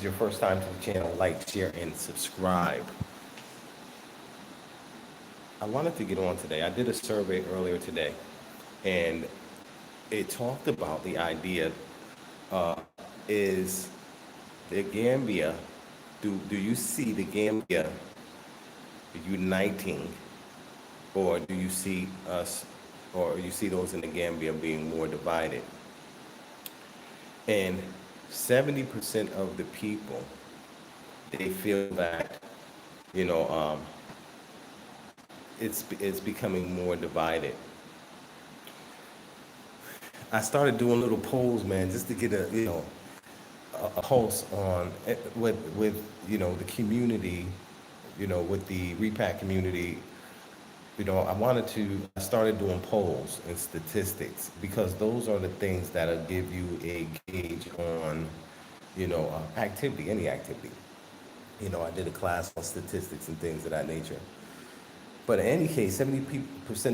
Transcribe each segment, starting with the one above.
your first time to the channel, like, share, and subscribe. I wanted to get on today. I did a survey earlier today, and it talked about the idea, uh, is the Gambia, do you see the Gambia uniting, or do you see us, or you see those in the Gambia being more divided? And 70% of the people, they feel that, you know, it's becoming more divided. I started doing little polls, man, just to get a pulse on with the community, with the repack community. I started doing polls and statistics because those are the things that'll give you a gauge on, activity, any activity. I did a class on statistics and things of that nature. But in any case, 70%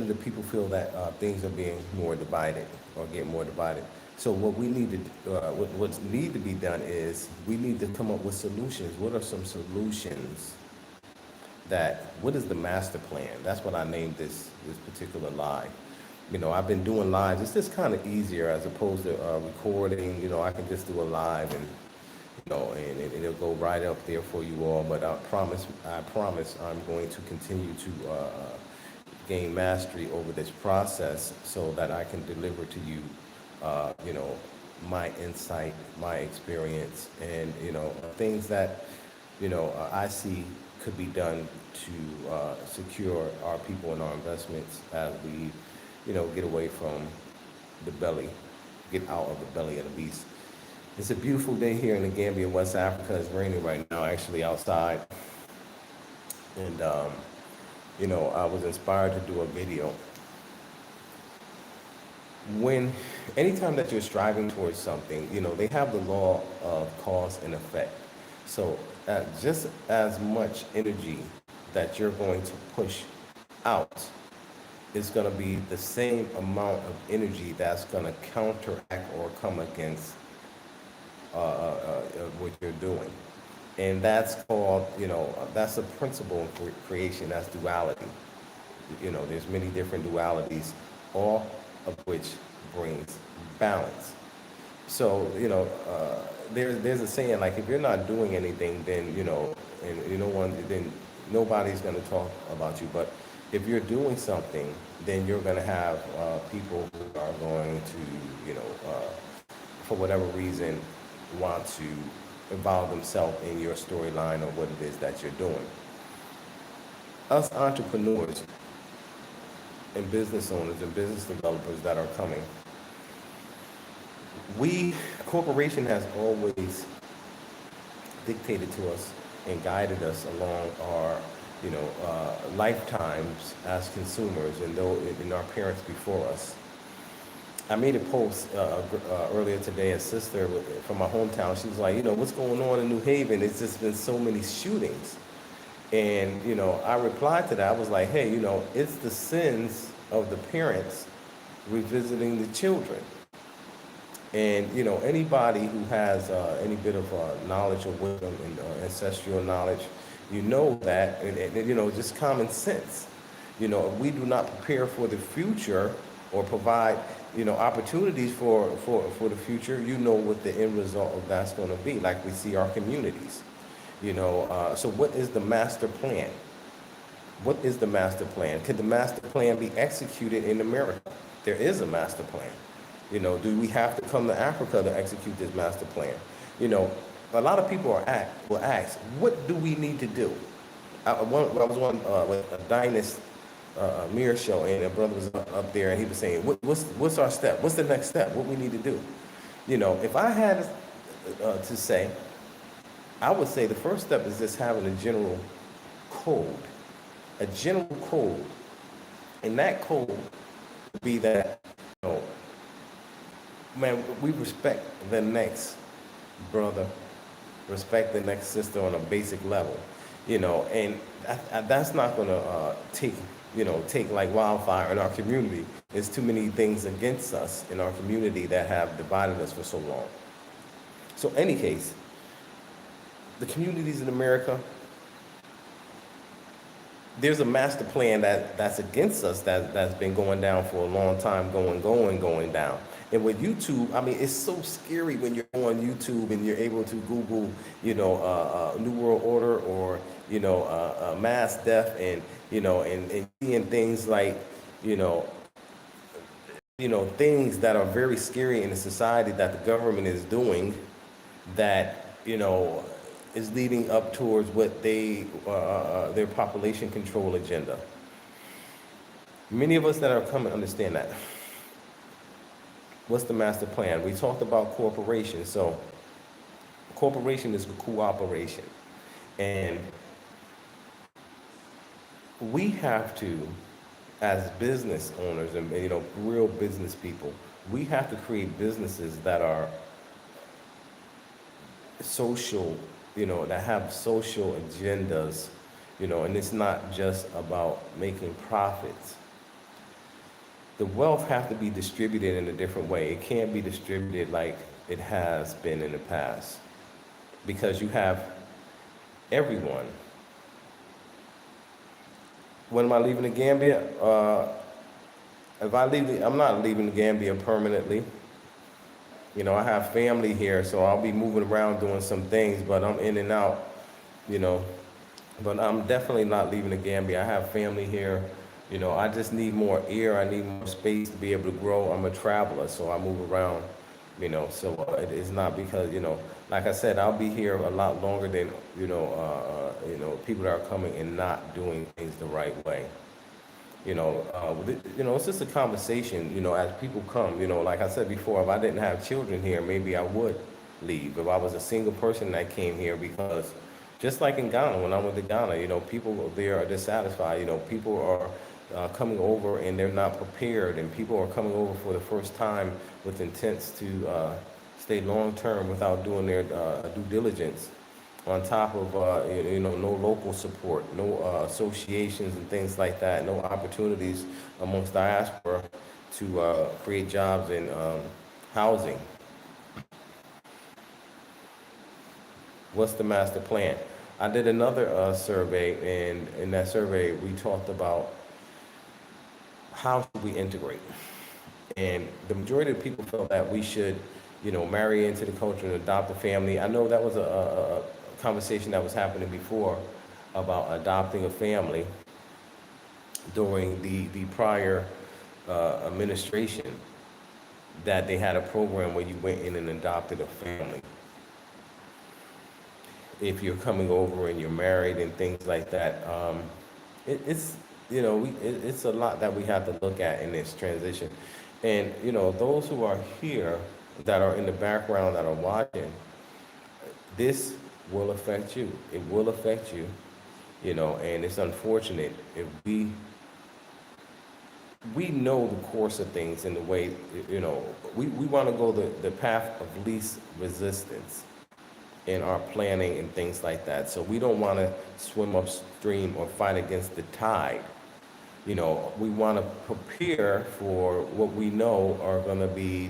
of the people feel that things are being more divided or get more divided. So what we need to, what need to be done is we need to come up with solutions. What are some solutions what is the master plan? That's what I named this particular live. I've been doing lives. It's just kind of easier as opposed to recording. I can just do a live and and it'll go right up there for you all. But I promise, I'm going to continue to gain mastery over this process so that I can deliver to you, my insight, my experience, and things that I see could be done to secure our people and our investments as we, get away from the belly, get out of the belly of the beast. It's a beautiful day here in the Gambia, West Africa. It's raining right now, actually, outside. And, I was inspired to do a video. Anytime that you're striving towards something, they have the law of cause and effect. So just as much energy that you're going to push out is going to be the same amount of energy that's going to counteract or come against what you're doing. And that's called, that's a principle in creation. That's duality. There's many different dualities, all of which brings balance. So, there's a saying, like, if you're not doing anything, then, then nobody's going to talk about you. But if you're doing something, then you're going to have people who are going to, for whatever reason, want to involve themselves in your storyline or what it is that you're doing. Us entrepreneurs and business owners and business developers that are coming, corporation has always dictated to us and guided us along our, lifetimes as consumers, and our parents before us. I made a post earlier today. A sister from my hometown, she was like, what's going on in New Haven? It's just been so many shootings. And, I replied to that. I was like, hey, it's the sins of the parents revisiting the children. And, anybody who has any bit of knowledge or wisdom and ancestral knowledge, that, and just common sense. If we do not prepare for the future or provide, opportunities for the future, what the end result of that's going to be. Like we see our communities, so what is the master plan? What is the master plan? Could the master plan be executed in America? There is a master plan. Do we have to come to Africa to execute this master plan? A lot of people will ask, what do we need to do? I was on with a Dynast mirror show, and a brother was up there, and he was saying, what's our step? What's the next step? What we need to do? If I had to say, I would say the first step is just having a general code. A general code. And that code would be that, man, we respect the next brother, respect the next sister on a basic level, and that's not going to take like wildfire in our community. There's too many things against us in our community that have divided us for so long. So any case, the communities in America, there's a master plan that's against us that's been going down for a long time, going down. And with YouTube, I mean, it's so scary when you're on YouTube and you're able to Google, New World Order or, mass death and, and seeing things like, you know, things that are very scary in the society that the government is doing that, is leading up towards what their population control agenda. Many of us that are coming understand that. What's the master plan? We talked about corporation. So corporation is a cooperation. And we have to, as business owners and, real business people, we have to create businesses that are social, that have social agendas, and it's not just about making profits. The wealth have to be distributed in a different way. It can't be distributed like it has been in the past because you have everyone. When am I leaving the Gambia? If I leave, I'm not leaving the Gambia permanently. I have family here, so I'll be moving around doing some things, but I'm in and out, you know. But I'm definitely not leaving the Gambia. I have family here. I just need more air. I need more space to be able to grow. I'm a traveler, so I move around, So it's not because, like I said, I'll be here a lot longer than, people that are coming and not doing things the right way. It's just a conversation, as people come, like I said before, if I didn't have children here, maybe I would leave. If I was a single person that came here, because just like in Ghana, when I went to Ghana, people there are dissatisfied, people are coming over and they're not prepared, and people are coming over for the first time with intents to stay long term without doing their due diligence. On top of no local support, no associations and things like that, no opportunities amongst diaspora to create jobs and housing. What's the master plan? I did another survey, and in that survey we talked about how should we integrate, and the majority of people felt that we should marry into the culture and adopt a family. I know that was a conversation that was happening before about adopting a family during the prior administration, that they had a program where you went in and adopted a family if you're coming over and you're married and things like that. It's it's a lot that we have to look at in this transition, and those who are here that are in the background that are watching this will affect you. It will affect you, and it's unfortunate if we know the course of things in the way, we want to go the path of least resistance in our planning and things like that. So we don't want to swim upstream or fight against the tide. We want to prepare for what we know are going to be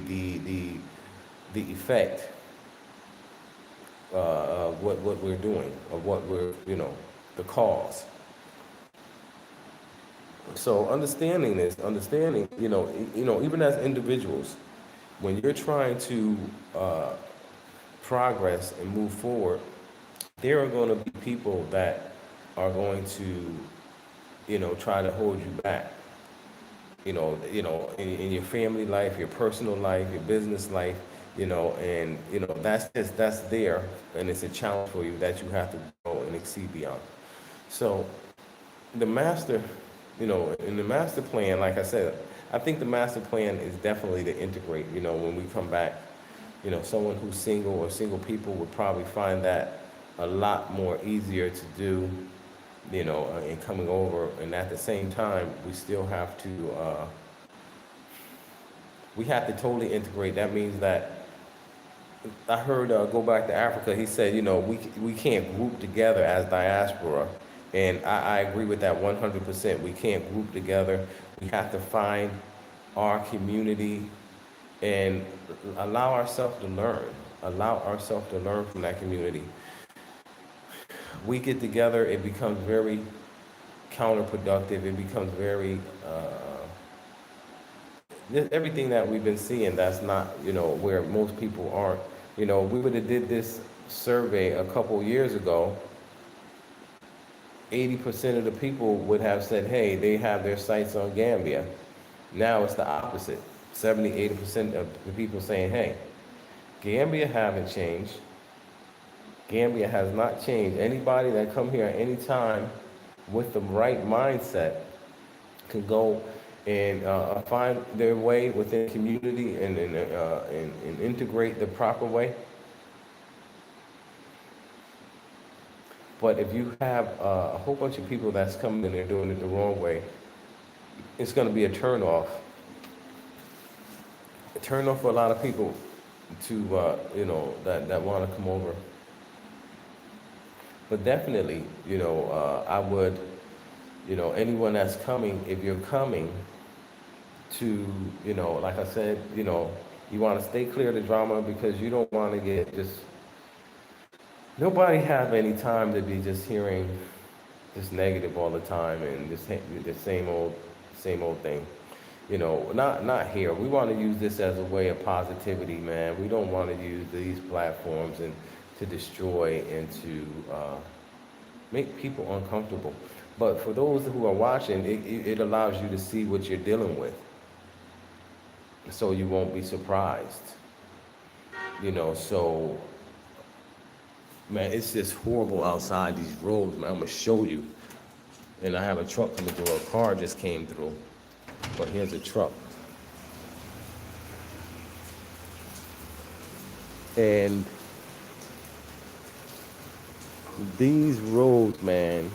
the effect what we're doing, or what we're, the cause. So understanding this, even as individuals, when you're trying to progress and move forward, there are going to be people that are going to, try to hold you back. In your family life, your personal life, your business life. And that's there, and it's a challenge for you that you have to go and exceed beyond. So the master, in the master plan, like I said, I think the master plan is definitely to integrate. When we come back, someone who's single or single people would probably find that a lot more easier to do, in coming over. And at the same time, we still have to totally integrate. That means that I heard Go Back to Africa, he said, we can't group together as diaspora. And I agree with that 100%. We can't group together. We have to find our community and allow ourselves to learn from that community. we get together, it becomes very counterproductive. It becomes very everything that we've been seeing. That's not where most people aren't. We would have did this survey a couple years ago. 80% of the people would have said, hey, they have their sights on Gambia. Now it's the opposite. 70, 80% of the people saying, hey, Gambia haven't changed. Gambia has not changed. Anybody that come here at any time with the right mindset can go and find their way within the community and integrate the proper way. But if you have a whole bunch of people that's coming and they're doing it the wrong way, it's going to be a turnoff. A turnoff for a lot of people to that want to come over. But definitely, I would, anyone that's coming, if you're coming to, like I said, you want to stay clear of the drama because you don't want to get just, nobody have any time to be just hearing just negative all the time and just the same old thing. Not here. We want to use this as a way of positivity, man. We don't want to use these platforms and to destroy and to make people uncomfortable. But for those who are watching, it allows you to see what you're dealing with, so you won't be surprised. So man, it's just horrible outside these roads, man. I'm gonna show you. And I have a truck coming through. A car just came through, but here's a truck. And these roads, man,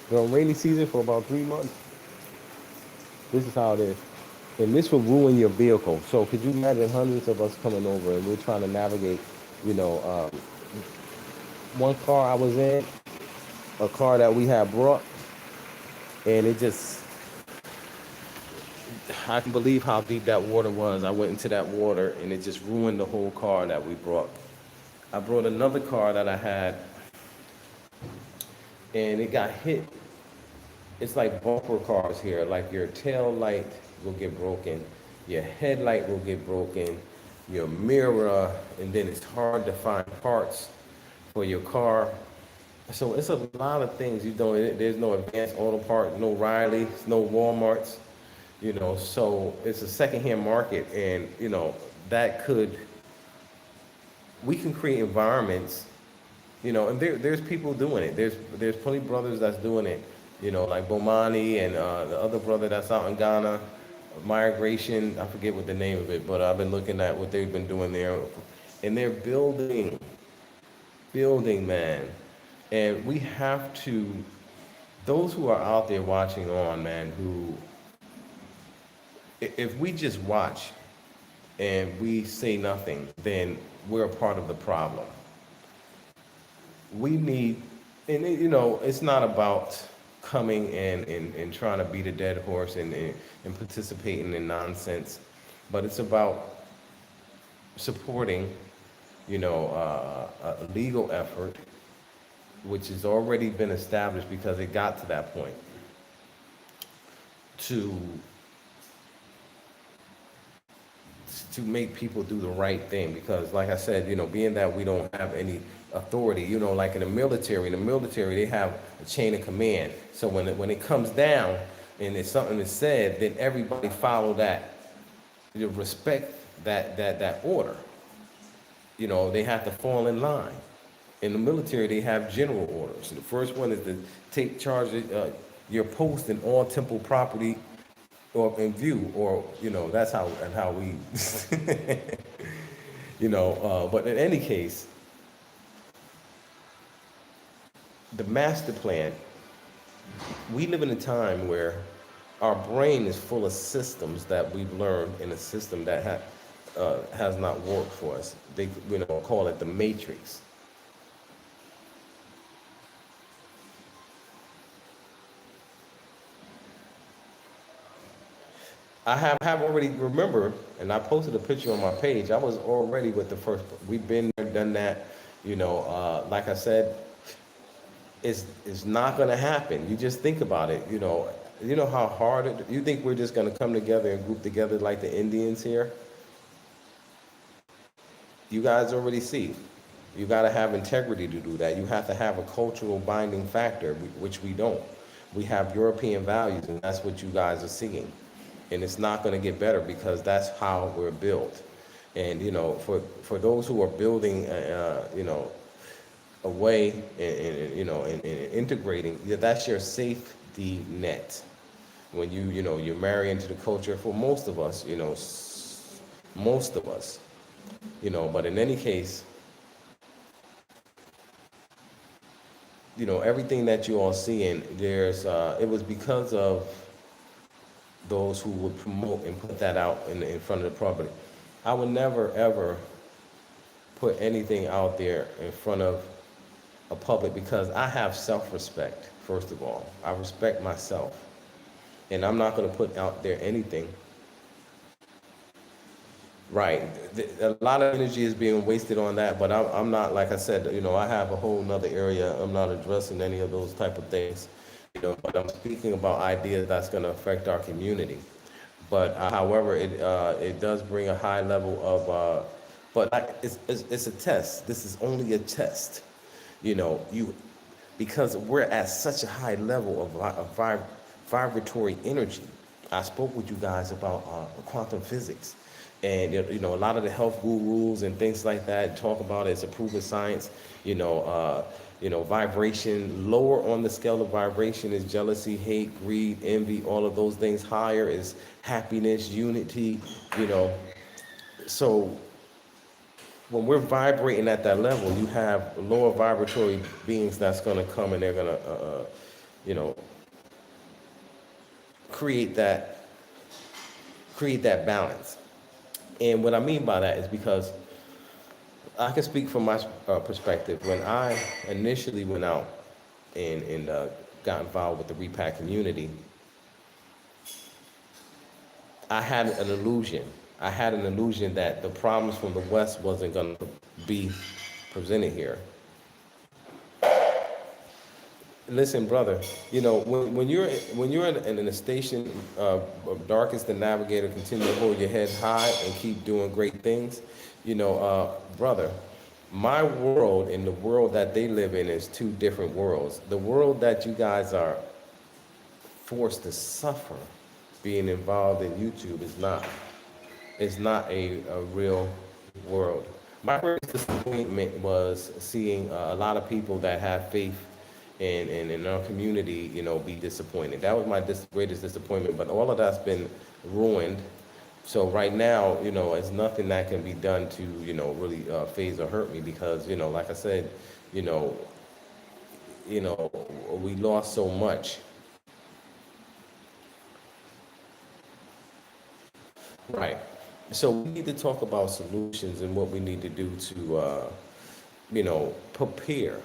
they're on rainy season for about 3 months. This is how it is. And this will ruin your vehicle. So could you imagine hundreds of us coming over and we're trying to navigate, one car I was in, a car that we had brought, and I can believe how deep that water was. I went into that water and it just ruined the whole car that we brought. I brought another car that I had and it got hit. It's like bumper cars here, like your tail light will get broken, your headlight will get broken, your mirror, and then it's hard to find parts for your car. So it's a lot of things you don't, there's no Advanced Auto Parts, no Riley's, no Walmarts, so it's a secondhand market. And, we can create environments, and there's people doing it. There's plenty of brothers that's doing it, like Bomani and the other brother that's out in Ghana, Migration, I forget what the name of it, but I've been looking at what they've been doing there. And they're building, man. And we have to, those who are out there watching on, man, if we just watch and we say nothing, then we're a part of the problem. We need, and it's not about coming and trying to beat a dead horse and participating in nonsense, but it's about supporting, a legal effort which has already been established because it got to that point, to make people do the right thing. Because like I said, being that we don't have any authority, like in the military they have a chain of command. So when it comes down and it's something that's said, then everybody follow that, respect that order. They have to fall in line. In the military, they have general orders. The first one is to take charge of your post and all temple property or in view, or that's how we but in any case, the master plan, we live in a time where our brain is full of systems that we've learned in a system that has not worked for us. They call it the matrix. I have already remembered, and I posted a picture on my page. I was already with the first. We've been there, done that, Like I said, it's not going to happen. You just think about it. You know how hard you think we're just going to come together and group together like the Indians here. You guys already see. You got to have integrity to do that. You have to have a cultural binding factor, which we don't. We have European values, and that's what you guys are seeing. And it's not going to get better because that's how we're built. And for those who are building, a way, and integrating, yeah, that's your safety net. When you marry into the culture. For most of us, most of us, but in any case, everything that you all seeing, it was because of those who would promote and put that out in front of the public. I would never ever put anything out there in front of a public because I have self-respect. First of all, I respect myself, and I'm not going to put out there anything. Right. A lot of energy is being wasted on that, but I'm not, like I said, I have a whole nother area. I'm not addressing any of those type of things, but I'm speaking about ideas that's going to affect our community. But however, it does bring a high level of, it's a test. This is only a test, you because we're at such a high level of vibratory energy. I spoke with you guys about quantum physics, and a lot of the health gurus and things like that talk about it. It's a proven science. Vibration lower on the scale of vibration is jealousy, hate, greed, envy, all of those things. Higher is happiness, unity. So when we're vibrating at that level, you have lower vibratory beings that's going to come and they're going to, you know, create that balance. And what I mean by that is because I can speak from my perspective. When I initially went out and got involved with the repack community, I had an illusion. I had an illusion that the problems from the West wasn't going to be presented here. Listen, brother. When you're in a station of darkest the navigator, continue to hold your head high and keep doing great things. Brother, my world and the world that they live in is two different worlds. The world that you guys are forced to suffer being involved in YouTube is not a real world. My greatest disappointment was seeing a lot of people that have faith in our community, be disappointed. That was my greatest disappointment. But all of that's been ruined. So right now, it's nothing that can be done to, really phase or hurt me because, like I said, we lost so much. Right. So we need to talk about solutions and what we need to do to, prepare.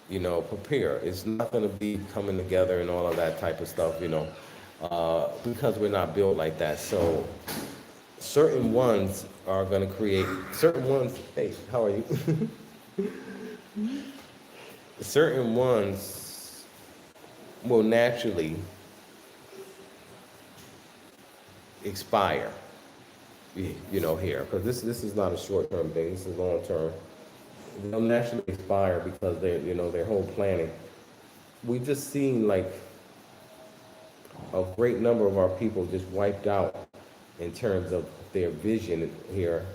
Prepare. It's not going to be coming together and all of that type of stuff, because we're not built like that. So certain ones are going to create certain ones. Hey, how are you? Certain ones will naturally expire, here, because this is not a short-term thing. This is long-term. They'll naturally expire because their whole planning. We've just seen like a great number of our people just wiped out in terms of their vision here,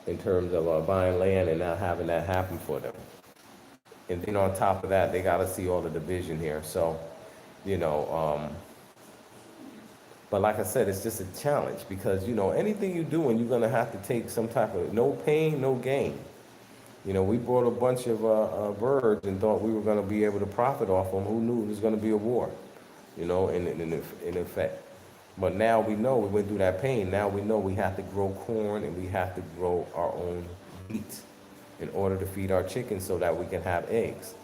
in terms of buying land and not having that happen for them. And then on top of that, they got to see all of the division here. So, but like I said, it's just a challenge because, anything you're doing, you're going to have to take some type of no pain, no gain. We brought a bunch of birds and thought we were going to be able to profit off them. Who knew it was going to be a war, in effect. But now we know we went through that pain. Now we know we have to grow corn and we have to grow our own wheat in order to feed our chickens so that we can have eggs.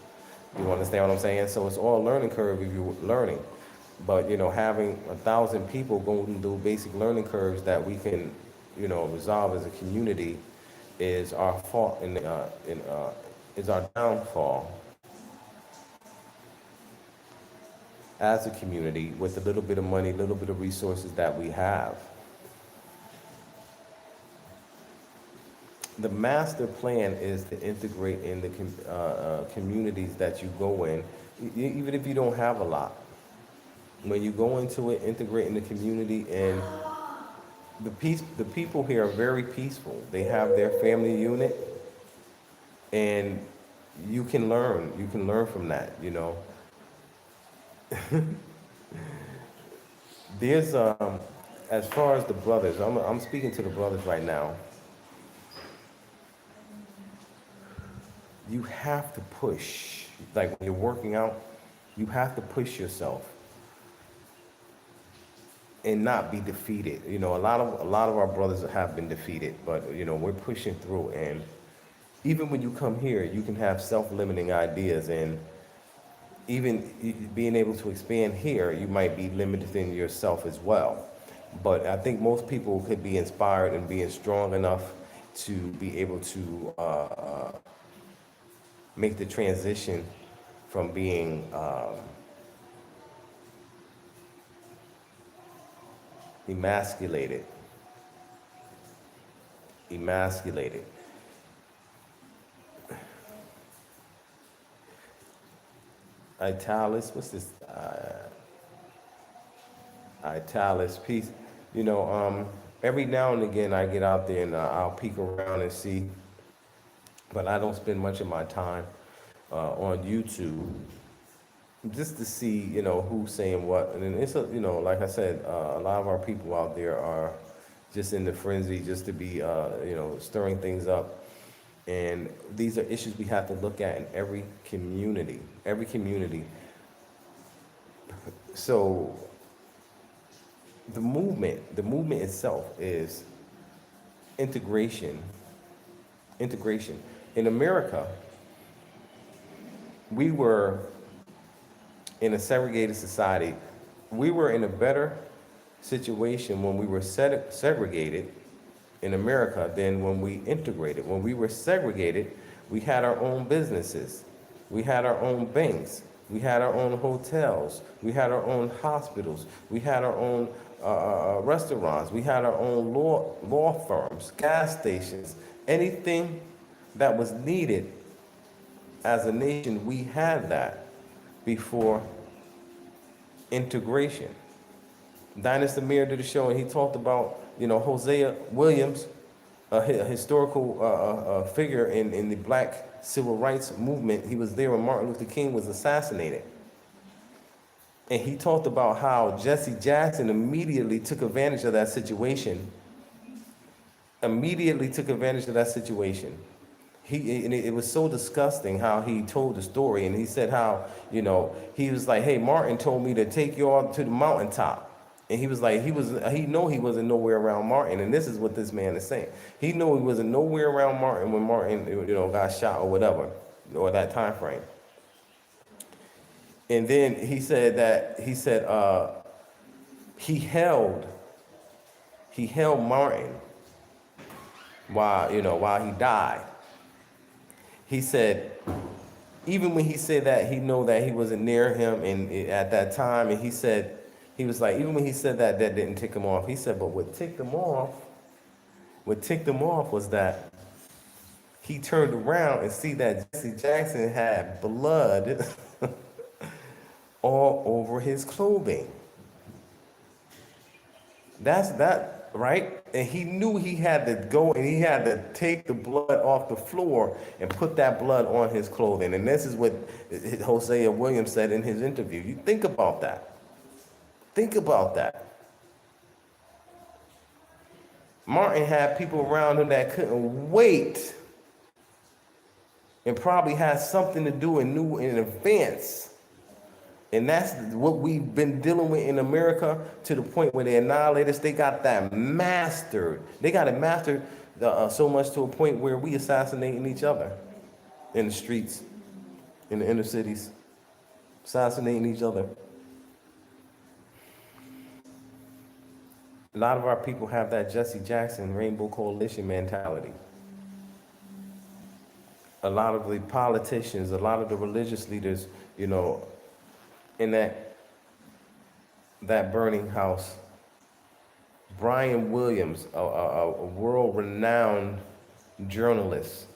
You understand what I'm saying? So it's all a learning curve if you're learning. But, having 1,000 people going through basic learning curves that we can, resolve as a community is our fault is our downfall as a community with a little bit of money, a little bit of resources that we have. The master plan is to integrate in the communities that you go in, even if you don't have a lot. When you go into it, integrate in the community, and the people here are very peaceful. They have their family unit, and you can learn. You can learn from that. You know, there's as far as the brothers, I'm speaking to the brothers right now. You have to push. Like when you're working out, you have to push yourself and not be defeated. You know, a lot of our brothers have been defeated, but you know, we're pushing through. And even when you come here, you can have self-limiting ideas, and even being able to expand here, you might be limiting yourself as well. But I think most people could be inspired and being strong enough to be able to make the transition from being emasculated. Emasculated. Italis, what's this? Italis piece. You know, every now and again I get out there and I'll peek around and see, but I don't spend much of my time on YouTube just to see, you know, who's saying what. And it's a, you know, like I said, a lot of our people out there are just in the frenzy, just to be, you know, stirring things up. And these are issues we have to look at in every community. Every community. So the movement itself is integration. Integration. In America, we were in a segregated society. We were in a better situation when we were segregated in America than when we integrated. When we were segregated, we had our own businesses, we had our own banks, we had our own hotels, we had our own hospitals, we had our own restaurants, we had our own law firms, gas stations, anything that was needed as a nation, we had that before integration. Dynasty Mayer did a show and he talked about, you know, Hosea Williams, a historical figure in the black civil rights movement. He was there when Martin Luther King was assassinated. And he talked about how Jesse Jackson immediately took advantage of that situation. Immediately took advantage of that situation. And it was so disgusting how he told the story. And he said how, you know, he was like, hey, Martin told me to take you all to the mountaintop. And he was like, he know he wasn't nowhere around Martin. And this is what this man is saying. He knew he wasn't nowhere around Martin when Martin, you know, got shot or whatever, or that time frame. And then he said he held Martin while he died. He said, even when he said that, he know that he wasn't near him and at that time. And he was like, even when he said that, that didn't tick him off. He said, but what ticked him off was that he turned around and see that Jesse Jackson had blood all over his clothing. That's that, right? And he knew he had to go and he had to take the blood off the floor and put that blood on his clothing. And this is what Hosea Williams said in his interview. You think about that. Think about that. Martin had people around him that couldn't wait and probably had something to do and knew in advance. And that's what we've been dealing with in America, to the point where they annihilate us. They got that mastered. They got it mastered so much to a point where we assassinating each other in the streets, in the inner cities, assassinating each other. A lot of our people have that Jesse Jackson Rainbow Coalition mentality. a lot of the politicians, a lot of the religious leaders, you know, in that burning house. Brian Williams, a world-renowned journalist,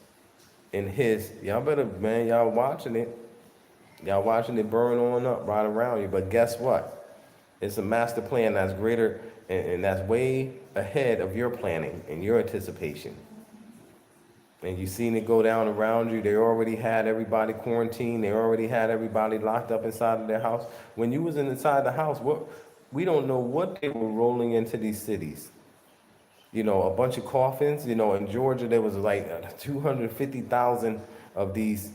in his, y'all better, man, y'all watching it burn on up right around you. But guess what? It's a master plan that's greater and that's way ahead of your planning and your anticipation. And you seen it go down around you. They already had everybody quarantined. They already had everybody locked up inside of their house. When you was inside the house, we don't know what they were rolling into these cities. You know, a bunch of coffins. You know, in Georgia there was like 250,000 of these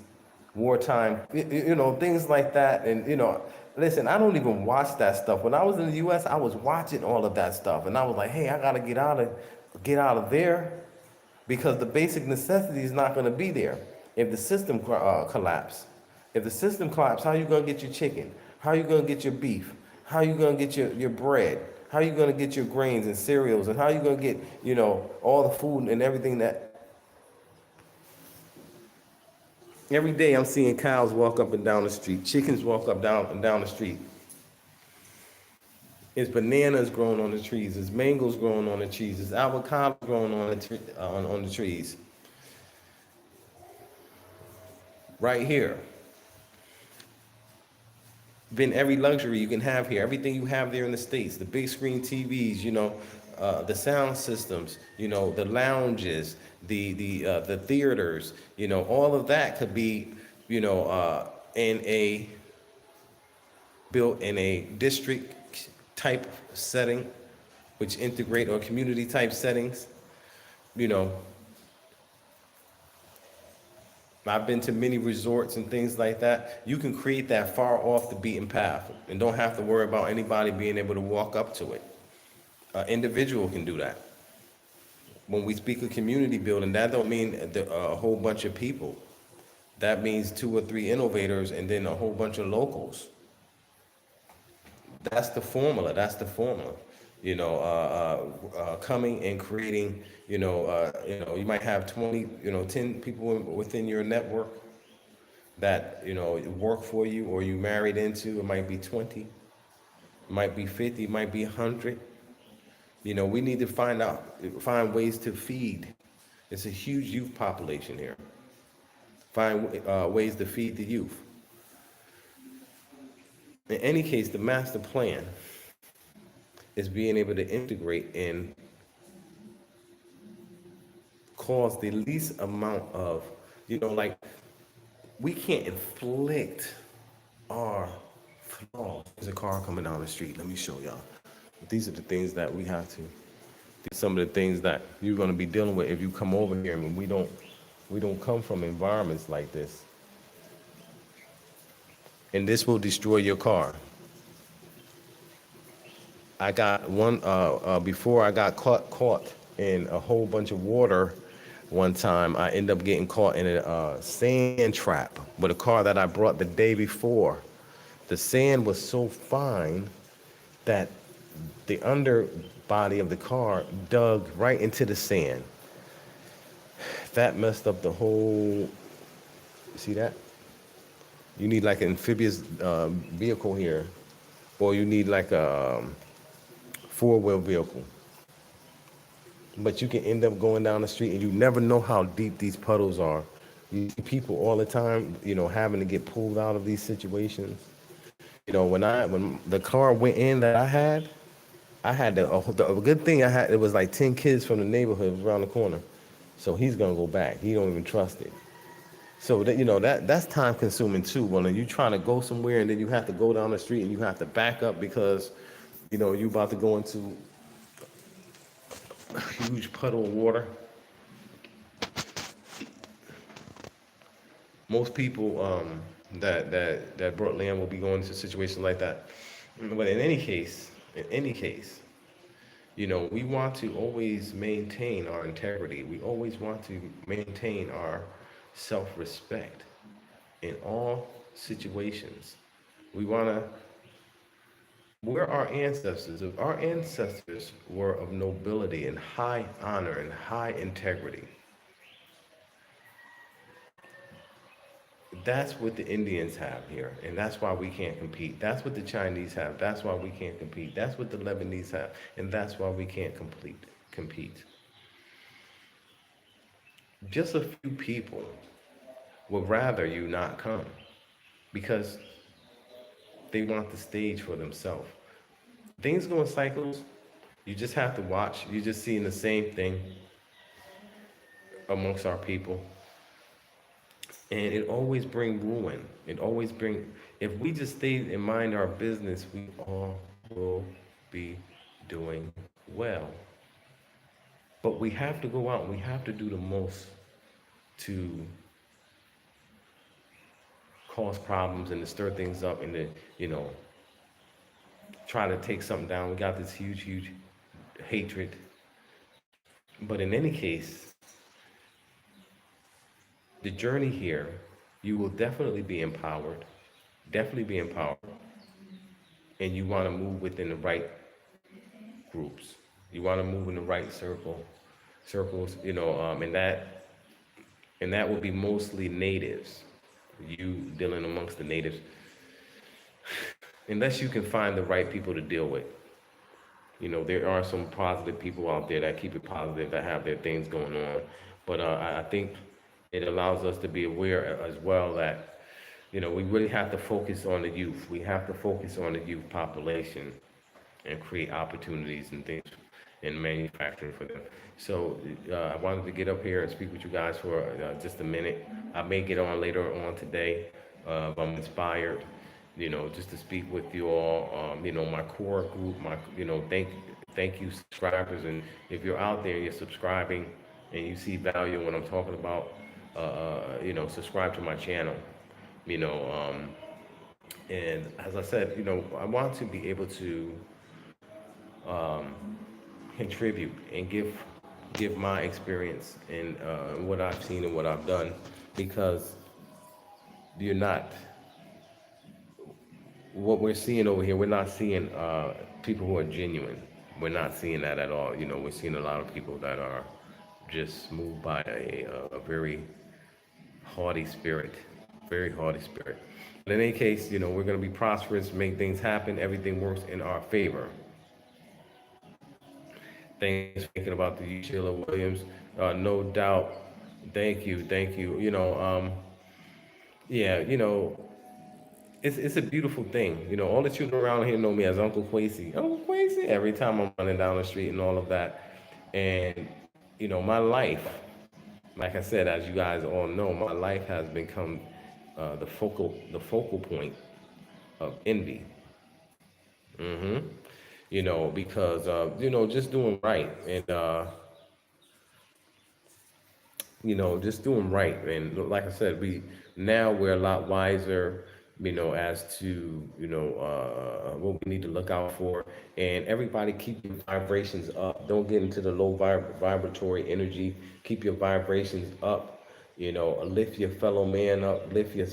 wartime, you know, things like that. And you know, listen, I don't even watch that stuff. When I was in the U.S., I was watching all of that stuff, and I was like, hey, I gotta get out of there, because the basic necessity is not going to be there if the system collapse. If the system collapse, how are you going to get your chicken? How are you going to get your beef? How are you going to get your bread? How are you going to get your grains and cereals? And how are you going to get, you know, all the food and everything that... Every day I'm seeing cows walk up and down the street, chickens walk up down and down the street. There's bananas growing on the trees. There's mangoes growing on the trees. There's avocados growing on the trees. Right here. Been every luxury you can have here. Everything you have there in the States. The big screen TVs, you know, the sound systems, you know, the lounges, the theaters, you know, all of that could be, you know, built in a district type setting, which integrate, or community type settings. You know, I've been to many resorts and things like that. You can create that far off the beaten path and don't have to worry about anybody being able to walk up to it. An individual can do that. When we speak of community building, that don't mean a whole bunch of people. That means 2 or 3 innovators and then a whole bunch of locals. That's the formula. That's the formula. You know, coming and creating. You know, you might have 20, 10 people within your network that work for you, or you married into. It might be 20, it might be 50, it might be 100. You know, we need to find ways to feed. It's a huge youth population here. Find ways to feed the youth. In any case, the master plan is being able to integrate and cause the least amount of, like, we can't inflict our flaws. There's a car coming down the street. Let me show y'all. These are the things that we have to. These are some of the things that you're going to be dealing with if you come over here. I mean, we don't come from environments like this. And this will destroy your car. I got one before I got caught in a whole bunch of water. One time I ended up getting caught in a sand trap with a car that I brought the day before. The sand was so fine that the underbody of the car dug right into the sand. That messed up the whole, see that? You need like an amphibious vehicle here, or you need like a 4-wheel vehicle. But you can end up going down the street and you never know how deep these puddles are. You see people all the time, having to get pulled out of these situations. When the car went in that I had the good thing I had, it was like 10 kids from the neighborhood around the corner. So he's gonna go back. He don't even trust it. So that's time consuming too. When you're trying to go somewhere and then you have to go down the street and you have to back up because you about to go into a huge puddle of water. Most people that brought land will be going into situations like that. But in any case, we want to always maintain our integrity. We always want to maintain our self-respect in all situations. We're our ancestors. If our ancestors were of nobility and high honor and high integrity, That's what the Indians have here, and that's why we can't compete. That's what the Chinese have. That's why we can't compete. That's what the Lebanese have, and that's why we can't compete. Just a few people would rather you not come because they want the stage for themselves. Things go in cycles. You just have to watch. You're just seeing the same thing amongst our people, and it always bring ruin. It always bring. If we just stay and mind our business, we all will be doing well. But we have to go out and we have to do the most to cause problems and to stir things up and to, you know, try to take something down. We got this huge, huge hatred. But in any case, the journey here, you will definitely be empowered, definitely be empowered, and you want to move within the right groups. You want to move in the right circles, and that will be mostly natives. You dealing amongst the natives, unless you can find the right people to deal with. You know, there are some positive people out there that keep it positive, that have their things going on. But I think it allows us to be aware as well that, you know, we really have to focus on the youth. We have to focus on the youth population and create opportunities and things in manufacturing for them. So I wanted to get up here and speak with you guys for just a minute. I may get on later on today if I'm inspired, you know, just to speak with you all. You know, my core group, thank you subscribers, and if you're out there and you're subscribing and you see value in what I'm talking about, subscribe to my channel. You know, and as I said, you know, I want to be able to contribute and give my experience and what I've seen and what I've done, because you're not what we're seeing over here. We're not seeing people who are genuine. We're not seeing that at all. You know, we're seeing a lot of people that are just moved by a very haughty spirit, very haughty spirit. But in any case, you know, we're going to be prosperous, make things happen. Everything works in our favor. Thanks for thinking about the Sheila Williams. No doubt. Thank you. Thank you. Yeah, you know, it's a beautiful thing. You know, all the children around here know me as Uncle Kwesi. Uncle Kwesi. Every time I'm running down the street and all of that. And, you know, my life, like I said, as you guys all know, my life has become the focal point of envy. You know, because just doing right and just doing right. And like I said, we're a lot wiser, you know, as to, what we need to look out for. And everybody keep your vibrations up. Don't get into the low vibratory energy. Keep your vibrations up. You know, lift your fellow man up, lift your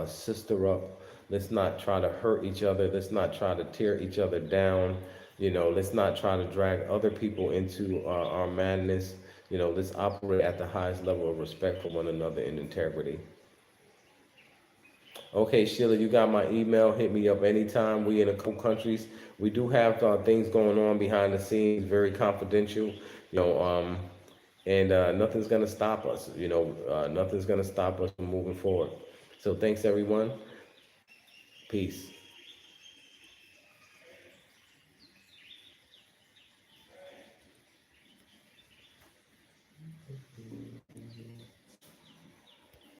sister up. Let's not try to hurt each other. Let's not try to tear each other down. You know, let's not try to drag other people into our madness. You know, let's operate at the highest level of respect for one another and integrity. Okay, Sheila, you got my email. Hit me up anytime. We in a couple countries. We do have things going on behind the scenes, very confidential. You know, and nothing's gonna stop us. Nothing's gonna stop us from moving forward. So thanks, everyone. Peace.